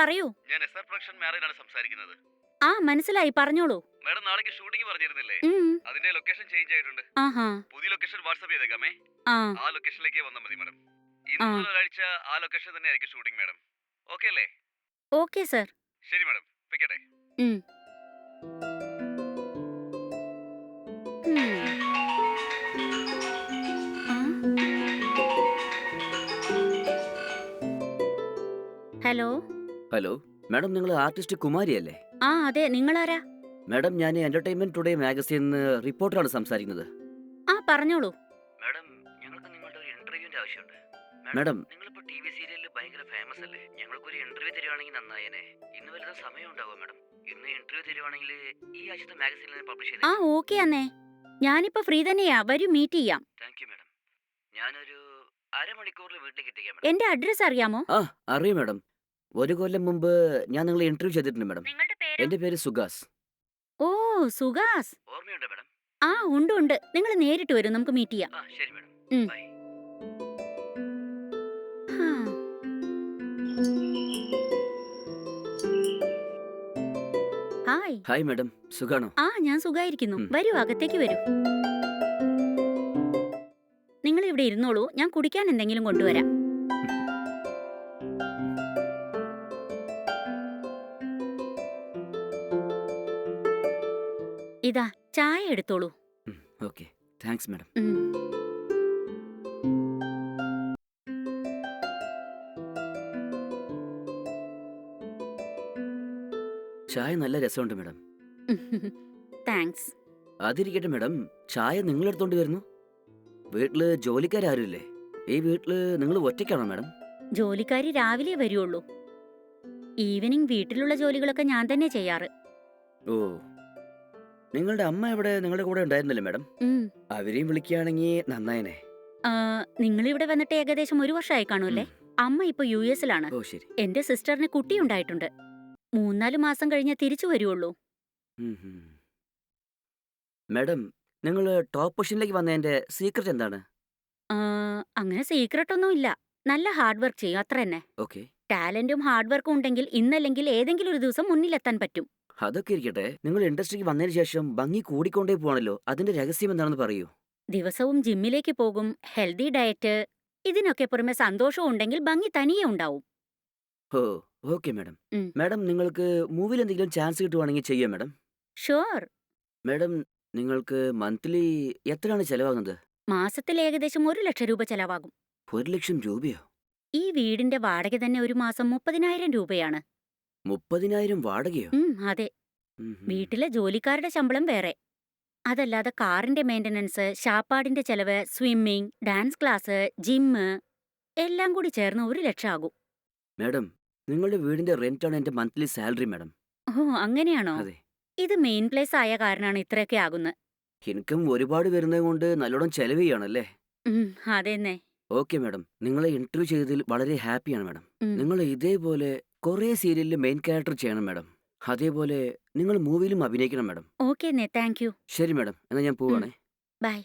പറയൂ. ഞാൻ SR production മാനേജറാണ് സംസാരിക്കുന്നത്. ആ മനസ്സിലായി, പറഞ്ഞോളൂ. മാഡം നാളേക്ക് ഷൂട്ടിംഗ് പറഞ്ഞിരുന്നില്ലേ? ഉം. അതിന്റെ ലൊക്കേഷൻ ചേഞ്ച് ആയിട്ടുണ്ട്. ആഹാ. പുതിയ ലൊക്കേഷൻ വാട്സ്ആപ്പ് ചെയ്തേക്കാമേ. ആ ആ ലൊക്കേഷനിലേക്ക് വന്നാൽ മതി മാഡം. ഇന്ന് ആ മുതൽ ഒരാഴ്ച ആ ലൊക്കേഷൻ തന്നെ ആയിരിക്കും ഷൂട്ടിംഗ് മാഡം. ഓക്കെ അല്ലേ? Okay sir. ശരി മാഡം, വെക്കട്ടെ. ഉം. ഉം. ആ? ഹലോ. ഹലോ മാഡം, നിങ്ങൾ ആർട്ടിസ്റ്റ് കുമാരി അല്ലേ? ആ അതെ, നിങ്ങളാരാ? മാഡം, ഞാൻ എന്റർടൈൻമെന്റ് ടുഡേ മാഗസീനിൽ റിപ്പോർട്ടറാണ് സംസാരിക്കുന്നത്. ആ പറഞ്ഞോളൂ. മാഡം, ഞങ്ങൾക്ക് നിങ്ങളുടെ ഒരു ഇന്റർവ്യൂവിന്റെ ആവശ്യമുണ്ട്. മാഡം, നിങ്ങളിപ്പോ ടി വി സീരിയലിൽ ഭയങ്കര ഫേമസ് അല്ലേ? ഞങ്ങൾക്ക് ഒരു ഇന്റർവ്യൂ തരുവാണെങ്കിൽ നന്നായേനെ. ഇന്ന് വലുതും സമയം ഉണ്ടാവുക മാഡം? ഇന്ന് ഇന്റർവ്യൂ തരുവാണെങ്കിൽ ഈ ആഴ്ചത്തെ മാഗസീനിൽ പബ്ലിഷ് ആ ചെയ്തേക്കാം. ഓക്കെ അന്നേ, ഞാനിപ്പോ ഫ്രീ തന്നെയാ, വരൂ മീറ്റ് ചെയ്യാം. Thank you madam. ഞാനൊരു അരമണിക്കൂറിൽ വീട്ടിലേക്ക് എത്തിക്കാം മാഡം. എന്റെ അഡ്രസ് അറിയാമോ? ആ അറിയാം മാഡം. ഒരു കൊല്ലം മുമ്പ് ഞാൻ നിങ്ങളെ ഇന്റർവ്യൂ ചെയ്തിട്ടുണ്ട് മാഡം. നിങ്ങളുടെ പേര്? എന്റെ പേര് സുഗാസ്. ഓ സുഗാസ്. ഓർമ്മയുണ്ടോ മാഡം? ആ ഉണ്ട് ഉണ്ട്, നിങ്ങൾ നേരിട്ട് വരും, നമുക്ക് മീറ്റ് ചെയ്യാം. ആ ശരി മാഡം. ഉം. ബൈ. ഹാ. ഹായ്. ഹായ് മാഡം, സുഖാണോ? ആ ഞാൻ സുഖായിരിക്കുന്നു. ഉം. വരൂ, അകത്തേക്ക് വരൂ. നിങ്ങൾ ഇവിടെ ഇരുന്നോളൂ, ഞാൻ കുടിക്കാൻ എന്തെങ്കിലും കൊണ്ടുവരാം. ഇതാ ചായ എടുത്തോളൂ. Okay, thanks madam. ഉം. ചായ നല്ല രസമുണ്ട് മാഡം. താങ്ക്സ്. അതിരിക്കട്ടെ മാഡം, ചായ നിങ്ങൾ എടുത്തോണ്ട് വരുന്നു? വീട്ടില് ജോലിക്കാരില്ലേ? ഈ വീട്ടില് നിങ്ങൾ ഒറ്റയ്ക്കാണോ മാഡം? ജോലിക്കാരി രാവിലെ വരുള്ളൂ. ഈവനിങ് വീട്ടിലുള്ള ജോലികളൊക്കെ ഞാൻ തന്നെ ചെയ്യാറ്. ഓ, നിങ്ങളുടെ അമ്മ എവിടെ നിങ്ങളുടെ കൂടെ ഉണ്ടായിരുന്നില്ലേ മാഡം? ഉം. അവരെയും വിളിക്കുകയാണെങ്കിൽ നന്നായനെ. നിങ്ങൾ ഇവിടെ വന്നിട്ട് ഏകദേശം 1 വർഷമായി കാണൂല്ലേ? അമ്മ ഇപ്പൊ US ലാണ്. ഓ ശരി. എന്റെ സിസ്റ്ററിന് കുട്ടിയുണ്ടായിട്ടുണ്ട്. 3-4 മാസം കഴിഞ്ഞേ തിരിച്ചു വരുള്ളൂ. ഉം, ഉം. മാഡം, നിങ്ങൾ ടോപ്പ് പൊസിഷനിലേക്ക് വന്നതിന്റെ സീക്രട്ട് എന്താണ്? അങ്ങനെ സീക്രട്ട് ഒന്നും ഇല്ല. നല്ല ഹാർഡ് വർക്ക് ചെയ്യും, അത്ര തന്നെ. ഓക്കെ, ടാലന്റും ഹാർഡ് വർക്കും ഉണ്ടെങ്കിൽ ഇന്നല്ലെങ്കിൽ ഏതെങ്കിലും ഒരു ദിവസം മുന്നിലെത്താൻ പറ്റും. അതൊക്കെ ഇരിക്കട്ടെ. നിങ്ങൾ ഇൻഡസ്ട്രിക്ക് വന്നതിന് ശേഷം ഭംഗി കൂടിക്കൊണ്ടേ പോവാണല്ലോ, അതിന്റെ രഹസ്യം എന്താണെന്ന് പറയൂ. ദിവസവും ജിമ്മിലേക്ക് പോകും, ഹെൽത്തി ഡയറ്റ്, ഇതിനൊക്കെ പുറമെ സന്തോഷവും ഉണ്ടെങ്കിൽ ഭംഗി തനിയെ ഉണ്ടാവും. ഓ ഓക്കെ മാഡം. ഉം. മാഡം, നിങ്ങൾക്ക് മൂവിൽ എന്തെങ്കിലും ചാൻസ് കിട്ടുവാണെങ്കിൽ ചെയ്യാം മാഡം. ഷുവർ. മാഡം, നിങ്ങൾക്ക് മന്ത്ലി എത്രയാണ് ചെലവാകുന്നത്? മാസത്തിൽ ഏകദേശം 1 ലക്ഷം രൂപ ചെലവാകും. 1 ലക്ഷം രൂപയോ? ഈ വീടിന്റെ വാടക തന്നെ ഒരു മാസം 30,000 രൂപയാണ്. 30,000 വാടകയോ? അതെ. ഉം, ഉം. വീട്ടിലെ ജോലിക്കാരുടെ ശമ്പളം വേറെ. അതല്ലാതെ കാറിന്റെ മെയിന്റനൻസ്, ശാപ്പാടിന്റെ ചെലവ്, സ്വിമ്മിംഗ്, ഡാൻസ് ക്ലാസ്, ജിമ്മ് എല്ലാം കൂടി ചേർന്ന് 1 ലക്ഷം ആകും. മാഡം, നിങ്ങളുടെ വീടിന്റെ റെന്റ് ആണ് എന്റെ മന്ത്ലി സാലറി മാഡം. ഓ അങ്ങനെയാണോ? അതെ. ഇത് മെയിൻ പ്ലേസ് ആയ കാരണമാണ് ഇത്രയൊക്കെ ആകുന്നത്. ഇൻകം ഒരുപാട് വരുന്നത് കൊണ്ട് നല്ലോണം ചെലവ് ചെയ്യണല്ലേ? അതെന്നെ. ഓക്കെ മാഡം, നിങ്ങളെ ഇന്റർവ്യൂ ചെയ്തതിൽ വളരെ ഹാപ്പിയാണ് മാഡം. ഉം. നിങ്ങൾ ഇതേപോലെ കുറേ സീരിയലിൽ മെയിൻ ക്യാരക്ടർ ചെയ്യണം മാഡം. അതേപോലെ നിങ്ങൾ മൂവിയിലും അഭിനയിക്കണം മാഡം. Okay thank you. ശരി മാഡം, എന്നാൽ ഞാൻ പോവാണേ. ബൈ.